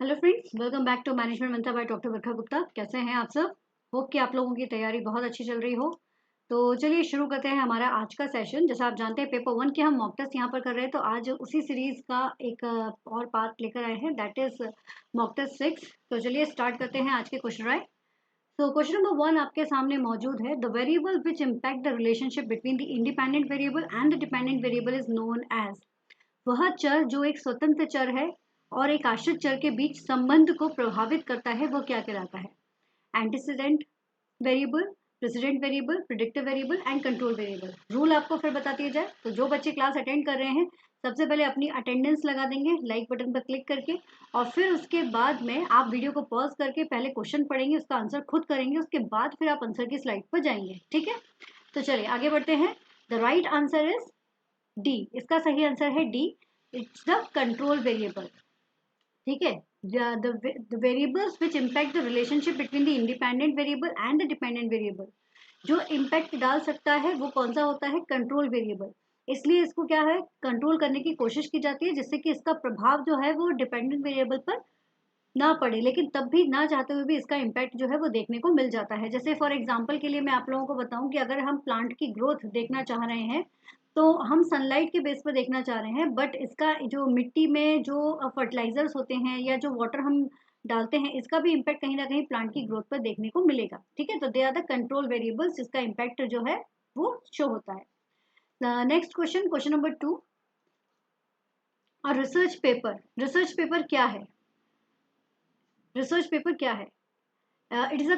Hello friends, welcome back to management mantra by doctor Barkha Gupta. कैसे हैं आप सब? होप कि आप लोगों की तैयारी बहुत अच्छी चल रही हो। तो चलिए शुरू करते हैं हमारा आज का सेशन। जैसा आप जानते हैं पेपर 1 के हम मॉक टेस्ट यहाँ पर कर रहे हैं, तो आज उसी सीरीज का एक और पार्ट लेकर आए हैं, दैट इज मॉक टेस्ट 6। तो चलिए स्टार्ट करते हैं आज के क्वेश्चन राइट। तो क्वेश्चन नंबर 1 आपके सामने मौजूद है। The variable which impact the relationship between the independent variable and the dependent variable is known as. वह चर जो एक स्वतंत्र चर है और एक आश्रित चर के बीच संबंध को प्रभावित करता है, वह क्या कहलाता है? Antecedent variable, president variable, predictive variable and control variable. Rule आपको फिर बता दिया जाए। तो जो बच्चे क्लास अटेंड कर रहे हैं, सबसे पहले अपनी अटेंडेंस लगा देंगे लाइक बटन पर क्लिक करके, और फिर उसके बाद में आप वीडियो को पॉज करके पहले क्वेश्चन पढ़ेंगे, उसका आंसर खुद करेंगे, उसके बाद फिर आप आंसर की स्लाइड पर जाएंगे। ठीक है, तो चलिए आगे बढ़ते हैं। The right answer is D. इसका सही आंसर है D, it's the control variable. ठीक है, the variables which impact the relationship between the independent variable and the dependent variable, जो इम्पैक्ट डाल सकता है वो कौन सा होता है? Control variable. इसलिए इसको क्या है, कंट्रोल करने की कोशिश की जाती है जिससे कि इसका प्रभाव जो है वो डिपेंडेंट वेरिएबल पर ना पड़े, लेकिन तब भी ना चाहते हुए भी इसका इम्पैक्ट जो है वो देखने को मिल जाता है। जैसे फॉर एग्जांपल के लिए मैं आप लोगों को बताऊं कि अगर हम प्लांट की ग्रोथ देखना चाह रहे हैं, तो हम सनलाइट के बेस पर देखना चाह रहे हैं, बट इसका जो मिट्टी में जो फर्टिलाइजर्स होते हैं या जो वाटर हम डालते हैं, इसका भी इम्पैक्ट कहीं ना कहीं प्लांट की ग्रोथ पर देखने को मिलेगा। ठीक है, तो they are the control variables जिसका इम्पैक्ट जो है वो शो होता है। Next question, question number 2। और रिसर्च पेपर, रिसर्च पेपर क्या है? रिसर्च पेपर क्या है? It is a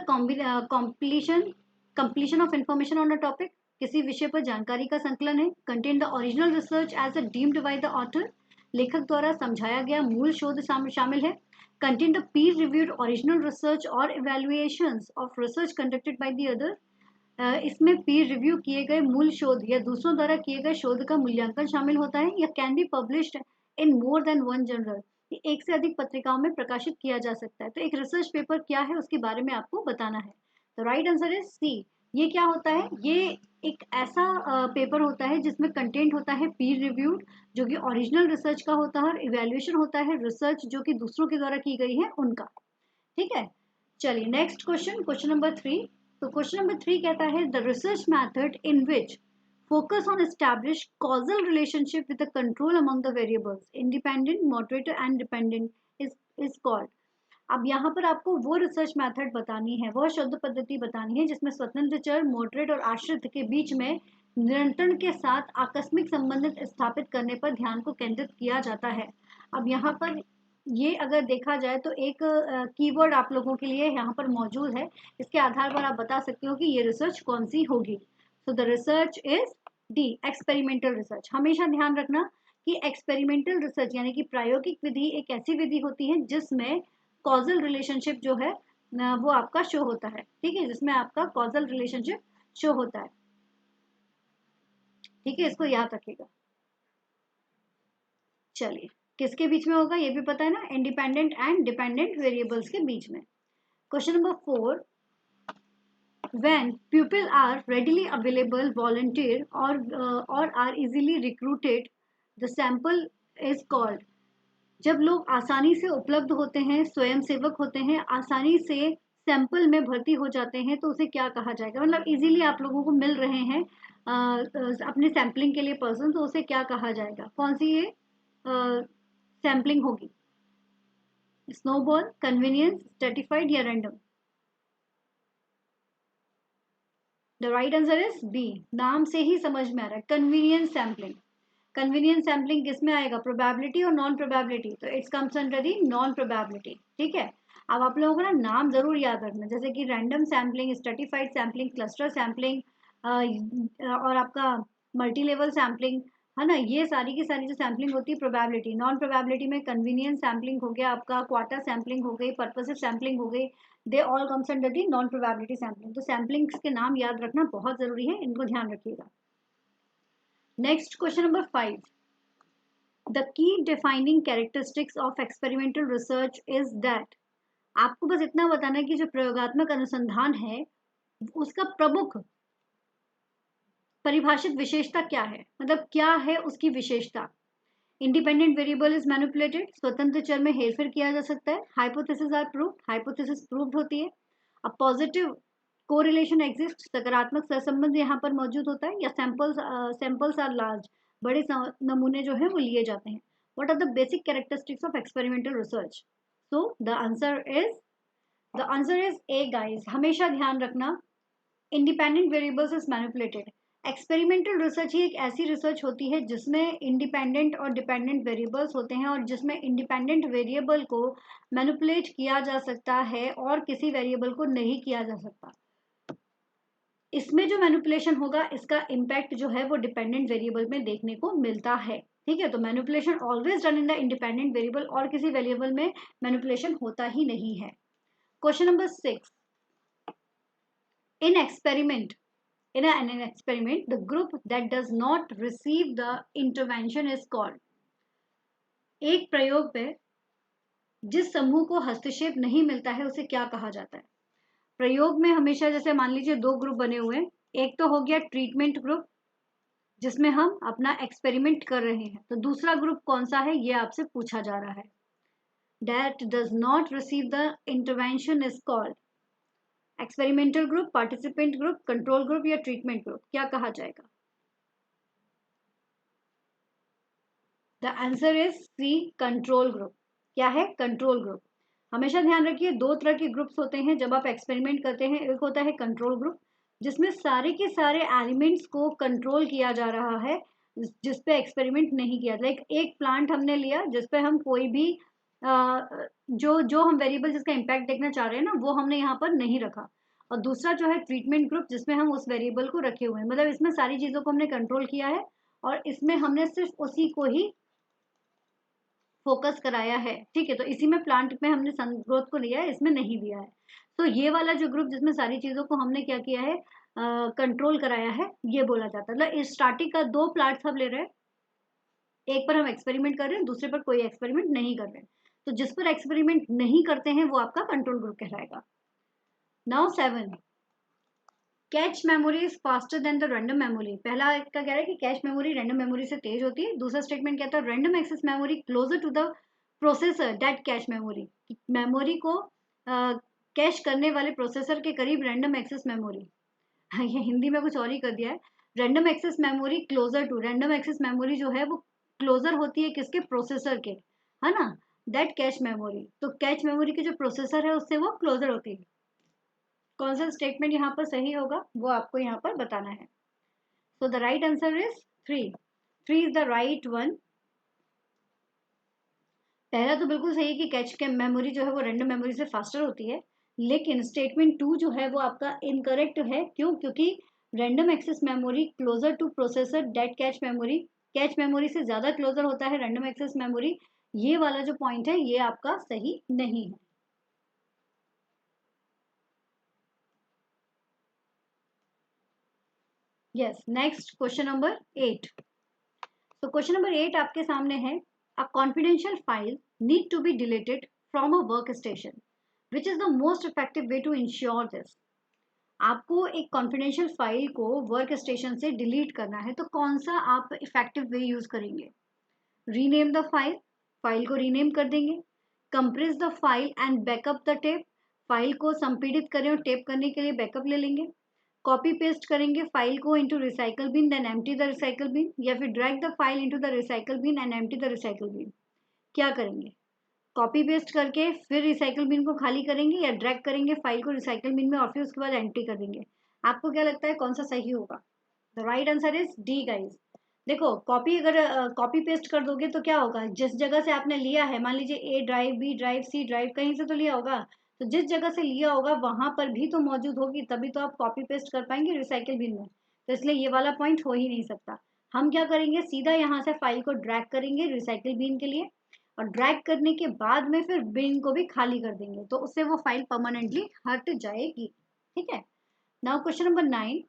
completion of information on a topic. किसी विषय पर जानकारी का संकलन है। Contain the original research as a deemed by the author. लेखक द्वारा समझाया गया मूल शोध शामिल है। Contain the peer reviewed original research और evaluations of research conducted by the other. इसमें पीर रिव्यू किए गए मूल शोध या दूसरों द्वारा किए गए शोध का मूल्यांकन शामिल होता है। या can be published in more than one journal, एक से अधिक पत्रिकाओं में प्रकाशित किया जा सकता है। तो एक रिसर्च पेपर क्या है उसके बारे में आपको बताना है। तो राइट आंसर इज सी। ये क्या होता है? ये एक ऐसा पेपर होता है जिसमें कंटेंट होता है पीर रिव्यूड, जो कि ओरिजिनल रिसर्च का होता है, और इवेल्युएशन होता है रिसर्च जो कि दूसरों के द्वारा की गई है उनका। ठीक है, चलिए नेक्स्ट क्वेश्चन, क्वेश्चन नंबर 3। तो क्वेश्चन नंबर 3 कहता है the research method in which focus on establish causal relationship with the control among the variables independent moderator and dependent is called। अब यहाँ पर आपको वो रिसर्च मेथड बतानी है, वह शोध पद्धति बतानी है जिसमें स्वतंत्र चर, मॉडरेट और आश्रित के बीच में नियंत्रण के साथ आकस्मिक संबंध स्थापित करने पर ध्यान को केंद्रित किया जाता है। अब यहाँ पर ये अगर देखा जाए तो एक कीवर्ड आप लोगों के लिए यहाँ पर मौजूद है, इसके आधार पर आप बता सकते हो कि ये रिसर्च कौन सी होगी। So the research is D, experimental research. हमेशा ध्यान रखना कि एक्सपेरिमेंटल रिसर्च यानी कि प्रायोगिक विधि एक ऐसी विधि होती है जिसमें कॉजल रिलेशनशिप जो है वो आपका शो होता है। ठीक है, जिसमें आपका कॉजल रिलेशनशिप शो होता है। ठीक है, इसको याद रखिएगा। चलिए, किसके बीच में होगा ये भी पता है ना, इंडिपेंडेंट एंड डिपेंडेंट वेरिएबल्स के बीच में। Question number 4। when people are readily available volunteer or are easily recruited, the sample is called। जब लोग आसानी से उपलब्ध होते हैं, स्वयं सेवक होते हैं, आसानी से सैंपल में भर्ती हो जाते हैं, तो उसे क्या कहा जाएगा? मतलब इजीली आप लोगों को मिल रहे हैं अपने सैम्पलिंग के लिए पर्सन, तो उसे क्या कहा जाएगा? कौन सी ये सैम्पलिंग होगी? स्नोबॉल, कन्वीनियंस, स्ट्रेटिफाइड या random? The right answer is B. नाम से ही समझ में आ रहा है, कन्वीनियंस सैम्पलिंग। कन्वीनियंस सैम्पलिंग किस में आएगा? प्रोबेबिलिटी और नॉन प्रोबेबिलिटी, तो it's comes under the non probability. ठीक है, अब आप लोगों को ना नाम जरूर याद रखना, जैसे कि random sampling, stratified sampling, cluster sampling और आपका मल्टी लेवल सैम्पलिंग, है ना। ये सारी की सारी जो सैम्पलिंग होती है प्रोबेबिलिटी, नॉन प्रोबेबिलिटी में कन्वीनियंस सैम्पलिंग हो गया आपका, क्वार्टर सैम्पलिंग हो गई, पर्पसिव सैम्पलिंग हो गई, they all comes under the non probability sampling. तो सैम्पलिंग्स के नाम याद रखना बहुत जरूरी है, इनको ध्यान रखिएगा। Next question number 5। The key defining characteristics of experimental research is that. आपको बस इतना बताना है कि जो प्रयोगात्मक अनुसंधान है उसका प्रमुख परिभाषित विशेषता क्या है, मतलब क्या है उसकी विशेषता। इंडिपेंडेंट वेरिएबल इज मैनिपुलेटेड, स्वतंत्र चर में हेरफेर किया जा सकता है. Hypothesis are proved, hypothesis proved होती है. अ पॉजिटिव कोरिलेशन एग्जिस्ट, सकारात्मक सहसंबंध यहाँ पर मौजूद होता है. या सैंपल्स आर लार्ज, बड़े नमूने जो है वो लिए जाते हैं. What are the basic characteristics of experimental research? So the answer is A guys, हमेशा ध्यान रखना, independent variables is manipulated. Experimental research ही एक ऐसी रिसर्च होती है जिसमें इंडिपेंडेंट और डिपेंडेंट वेरिएबल्स होते हैं और जिसमें इंडिपेंडेंट वेरिएबल को मैनिपुलेट किया जा सकता है और किसी वेरिएबल को नहीं किया जा सकता. इसमें जो मैनिपुलेशन होगा इसका इम्पैक्ट जो है वो डिपेंडेंट वेरिएबल में देखने को मिलता है. ठीक है, तो manipulation always done in the independent variable, और किसी वेरिएबल में मैनिपुलेशन होता ही नहीं है. Question number 6. In an experiment, the group that does not receive the intervention is called. एक प्रयोग में जिस समूह को हस्तक्षेप नहीं मिलता है उसे क्या कहा जाता है? प्रयोग में हमेशा जैसे मान लीजिए दो ग्रुप बने हुए हैं. एक तो हो गया ट्रीटमेंट ग्रुप जिसमें हम अपना एक्सपेरिमेंट कर रहे हैं, तो दूसरा ग्रुप कौन सा है ये आपसे पूछा जा रहा है. That does not receive the intervention is called experimental group, participant group, control group या ट्रीटमेंट ग्रुप. क्या कहा जाएगा? The answer is C, control group. क्या है? Control group. हमेशा ध्यान रखिए दो तरह के ग्रुप्स होते हैं जब आप एक्सपेरिमेंट करते हैं. एक होता है कंट्रोल ग्रुप जिसमें सारे के सारे एलिमेंट्स को कंट्रोल किया जा रहा है जिसपे एक्सपेरिमेंट नहीं किया. लाइक एक प्लांट हमने लिया जिसपे हम कोई भी जो हम वेरिएबल जिसका इम्पैक्ट देखना चाह रहे हैं ना वो हमने यहाँ पर नहीं रखा. और दूसरा जो है ट्रीटमेंट ग्रुप जिसमें हम उस वेरिएबल को रखे हुए हैं, मतलब इसमें सारी चीज़ों को हमने कंट्रोल किया है और इसमें हमने सिर्फ उसी को ही फोकस कराया है. ठीक है, तो इसी में प्लांट में हमने सन ग्रोथ को लिया है, इसमें नहीं दिया है. तो ये वाला जो ग्रुप जिसमें सारी चीज़ों को हमने क्या किया है, कंट्रोल कराया है, ये बोला जाता है. मतलब स्टार्टिंग का दो प्लांट्स हम ले रहे हैं, एक पर हम एक्सपेरिमेंट कर रहे हैं, दूसरे पर कोई एक्सपेरिमेंट नहीं कर रहे हैं. तो जिस पर एक्सपेरिमेंट नहीं करते हैं वो आपका कंट्रोल ग्रुप कहलाएगा. Now 7. Cache memory is faster than the random memory. पहला का कह रहा है कि कैच मेमोरी रैंडम मेमोरी से तेज होती है. दूसरा स्टेटमेंट कहता है random access memory closer to the processor that cache memory. Memory को कैश करने वाले प्रोसेसर के करीब रैंडम एक्सेस मेमोरी. ये हिंदी में कुछ और ही कर दिया है. Random access memory closer to, random access memory जो है वो क्लोजर होती है किसके? प्रोसेसर के, है ना. दैट कैच मेमोरी, तो कैच मेमोरी के जो प्रोसेसर है उससे वो क्लोजर होती है. कौन सा स्टेटमेंट यहाँ पर सही होगा वो आपको यहाँ पर बताना है. So the right answer is 3. 3 is the right one. पहला तो बिल्कुल सही है कि कैच के मेमोरी जो है वो रैंडम मेमोरी से फास्टर होती है, लेकिन स्टेटमेंट 2 जो है वो आपका इनकरेक्ट है. क्यों? क्योंकि random access memory closer to processor that cache memory से ज़्यादा क्लोजर होता है रैंडम एक्सेस मेमोरी. ये वाला जो पॉइंट है ये आपका सही नहीं है. Yes, next question number 8. तो क्वेश्चन नंबर 8 आपके सामने है. A confidential file need to be deleted from a work station, which is the most effective way to ensure this. आपको एक कॉन्फिडेंशियल फाइल को वर्क स्टेशन से डिलीट करना है, तो कौन सा आप इफेक्टिव वे यूज करेंगे? रीनेम द फाइल, फाइल को रीनेम कर देंगे. Compress the file and backup the tape, file को संपीड़ित करें और टेप करने के लिए बैकअप ले लेंगे. कॉपी पेस्ट करेंगे फाइल को into recycle bin then empty the recycle bin, या फिर drag the file into the recycle bin and empty the recycle bin. क्या करेंगे? कॉपी पेस्ट करके फिर रिसाइकल बिन को खाली करेंगे या ड्रैग करेंगे फाइल को रिसाइकल बिन में और फिर उसके बाद एंट्री कर देंगे? आपको क्या लगता है कौन सा सही होगा? The right answer is D guys. देखो अगर कॉपी पेस्ट कर दोगे तो क्या होगा, जिस जगह से आपने लिया है, मान लीजिए A drive, B drive, C drive, कहीं से तो लिया होगा, तो जिस जगह से लिया होगा वहां पर भी तो मौजूद होगी, तभी तो आप कॉपी पेस्ट कर पाएंगे रिसाइकिल बिन में. तो इसलिए ये वाला पॉइंट हो ही नहीं सकता. हम क्या करेंगे, सीधा यहाँ से फाइल को ड्रैग करेंगे रिसाइकिल बिन के लिए, और ड्रैग करने के बाद में फिर बिन को भी खाली कर देंगे, तो उससे वो फाइल परमानेंटली हट जाएगी. ठीक है. Now question number 9.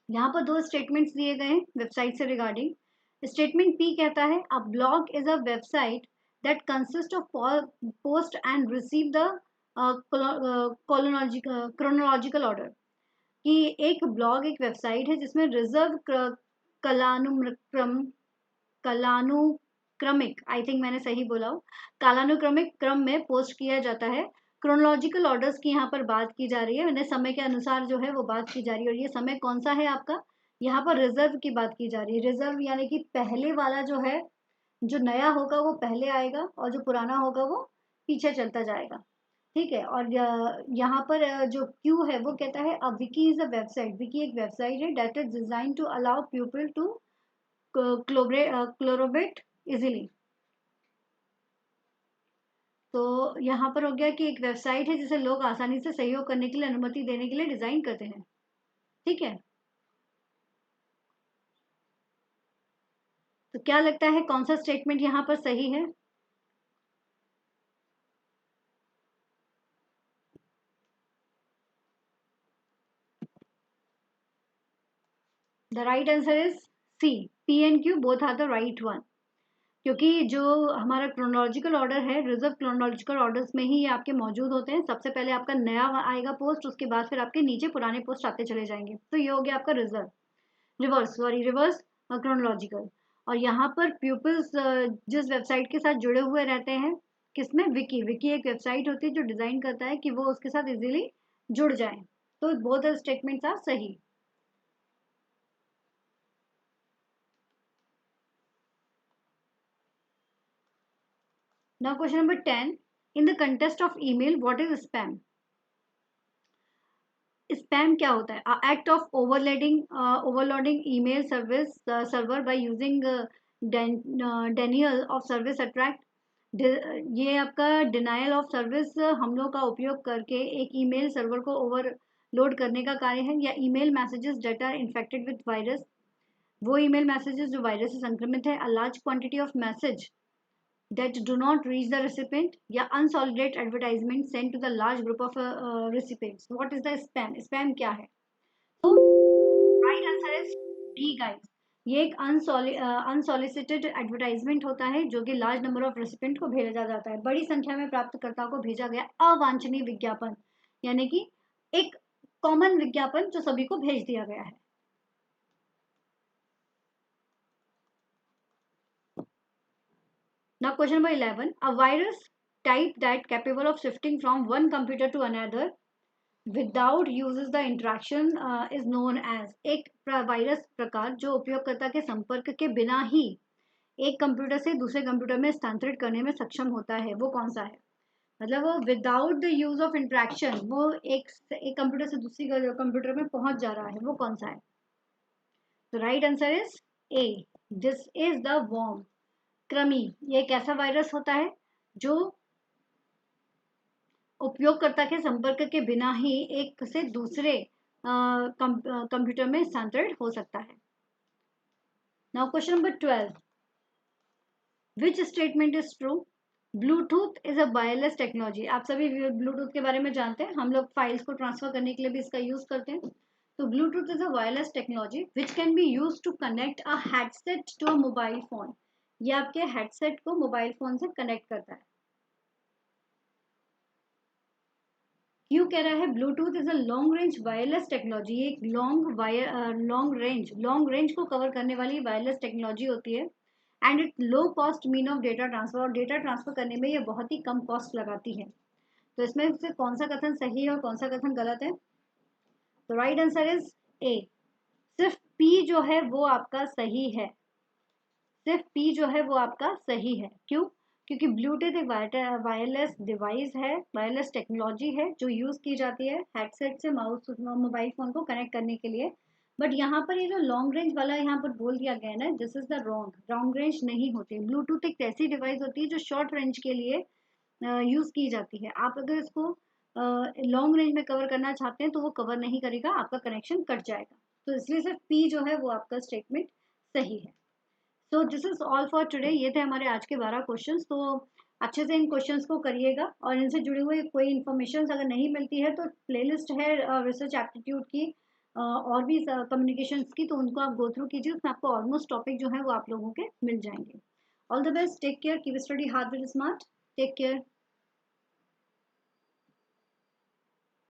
यहाँ पर दो स्टेटमेंट्स दिए गए हैं वेबसाइट से रिगार्डिंग. स्टेटमेंट पी कहता है a blog is a website that consist of post and receive the chronological order. कि एक ब्लॉग एक वेबसाइट है जिसमें रिजर्व कलानुक्रम कालानुक्रमिक, आई थिंक मैंने सही बोला हो, कालानुक्रमिक क्रम में पोस्ट किया जाता है। क्रोनोलॉजिकल ऑर्डर्स की यहाँ पर बात की जा रही है, मैंने समय के अनुसार जो है वो बात की जा रही है। और ये समय कौन सा है आपका, यहाँ पर रिजर्व की बात की जा रही है। रिजर्व यानी कि पहले वाला जो है, जो नया होगा वो पहले आएगा और जो पुराना होगा वो पीछे चलता जाएगा। ठीक है। और यहाँ पर जो क्यू है वो कहता है a wiki is a website. Wiki एक वेबसाइट है that is design to allow people to collaborate easily. तो यहाँ पर हो गया कि एक वेबसाइट है जिसे लोग आसानी से सहयोग करने के लिए, अनुमति देने के लिए डिजाइन करते हैं। ठीक है। तो क्या लगता है कौन सा स्टेटमेंट यहाँ पर सही है? The right answer is C, P and Q both are the right one. क्योंकि जो हमारा क्रोनोलॉजिकल ऑर्डर है, रिजर्व क्रोनोलॉजिकल ऑर्डर्स में ही ये आपके मौजूद होते हैं। सबसे पहले आपका नया आएगा पोस्ट, उसके बाद फिर आपके नीचे पुराने पोस्ट आते चले जाएंगे। तो ये हो गया आपका रिजर्व, रिवर्स क्रोनोलॉजिकल। और यहाँ पर प्यूपल्स जिस वेबसाइट के साथ जुड़े हुए रहते हैं, किसमें, विकी। विकी एक वेबसाइट होती है जो डिजाइन करता है कि वो उसके साथ इजीली जुड़ जाए। तो बोथ स्टेटमेंट्स आर सही। Now question number 10. In the context of email, what is spam? Spam क्या होता है? Act of overloading email service server by using denial of service attract. ये आपका डिनाइल ऑफ सर्विस हमलों का उपयोग करके एक ईमेल सर्वर को ओवरलोड करने का कार्य है। या email messages that are infected with virus, वो ईमेल मैसेजेस जो वायरस से संक्रमित है। A large quantity of message that do not reach the recipient, या unsolicited advertisement sent to the large group of recipients. What is the spam? Spam क्या है? तो right answer is D guys. ये एक unsolicited advertisement होता है जो कि लार्ज नंबर ऑफ रेसिपेंट को भेजा जाता है। बड़ी संख्या में प्राप्तकर्ताओं को भेजा गया अवांछनीय विज्ञापन, यानी कि एक कॉमन विज्ञापन जो सभी को भेज दिया गया है। Now question number 11. A virus type that capable of shifting from one computer to another without uses the interaction is known as. एक वायरस प्रकार जो उपयोगकर्ता के संपर्क के बिना ही एक कंप्यूटर से दूसरे कंप्यूटर में स्थानांतरित करने में सक्षम होता है, वो कौन सा है? मतलब वो without the use of interaction वो एक कंप्यूटर से दूसरी कंप्यूटर में पहुंच जा रहा है, वो कौन सा है? तो right answer is A, this is the worm, कृमि। ये एक ऐसा वायरस होता है जो उपयोगकर्ता के संपर्क के बिना ही एक से दूसरे कंप्यूटर में स्थानांतरित हो सकता है। Now question number 12. Which statement is true? Bluetooth is a wireless technology. आप सभी ब्लूटूथ के बारे में जानते हैं, हम लोग फाइल्स को ट्रांसफर करने के लिए भी इसका यूज करते हैं। तो bluetooth is a wireless technology which can be use to connect a headset to a mobile phone. ये आपके हेडसेट को मोबाइल फोन से कनेक्ट करता है। क्यों कह रहा है Bluetooth is a long range wireless technology? ये एक लॉन्ग रेंज को कवर करने वाली वायरलेस टेक्नोलॉजी होती है। And it low cost mean of data transfer, और डेटा ट्रांसफर करने में ये बहुत ही कम कॉस्ट लगाती है। तो इसमें से कौन सा कथन सही है और कौन सा कथन गलत है? तो राइट आंसर इज ए, सिर्फ पी जो है वो आपका सही है। सिर्फ पी जो है वो आपका सही है। क्यों? क्योंकि ब्लूटूथ एक वायरलेस डिवाइस है, वायरलेस टेक्नोलॉजी है जो यूज की जाती है हेडसेट से माउस मोबाइल फोन को कनेक्ट करने के लिए। बट यहाँ पर ये जो लॉन्ग रेंज वाला यहाँ पर बोल दिया गया है ना, this is the long range नहीं होती। ब्लूटूथ एक ऐसी डिवाइस होती है जो शॉर्ट रेंज के लिए यूज की जाती है। आप अगर इसको लॉन्ग रेंज में कवर करना चाहते हैं तो वो कवर नहीं करेगा, आपका कनेक्शन कट जाएगा। तो इसलिए सिर्फ पी जो है वो आपका स्टेटमेंट सही है। तो this is all for today. ये थे हमारे आज के 12 क्वेश्चंस। तो अच्छे से इन क्वेश्चंस को करिएगा, और इनसे जुड़े हुए कोई इन्फॉर्मेशन अगर नहीं मिलती है तो प्लेलिस्ट है रिसर्च एप्टीट्यूड की और भी कम्युनिकेशंस की, तो उनको आप गो थ्रू कीजिए। उसमें आपको ऑलमोस्ट टॉपिक जो है वो आप लोगों के मिल जाएंगे। All the best, take care, keep study hard with smart, take care.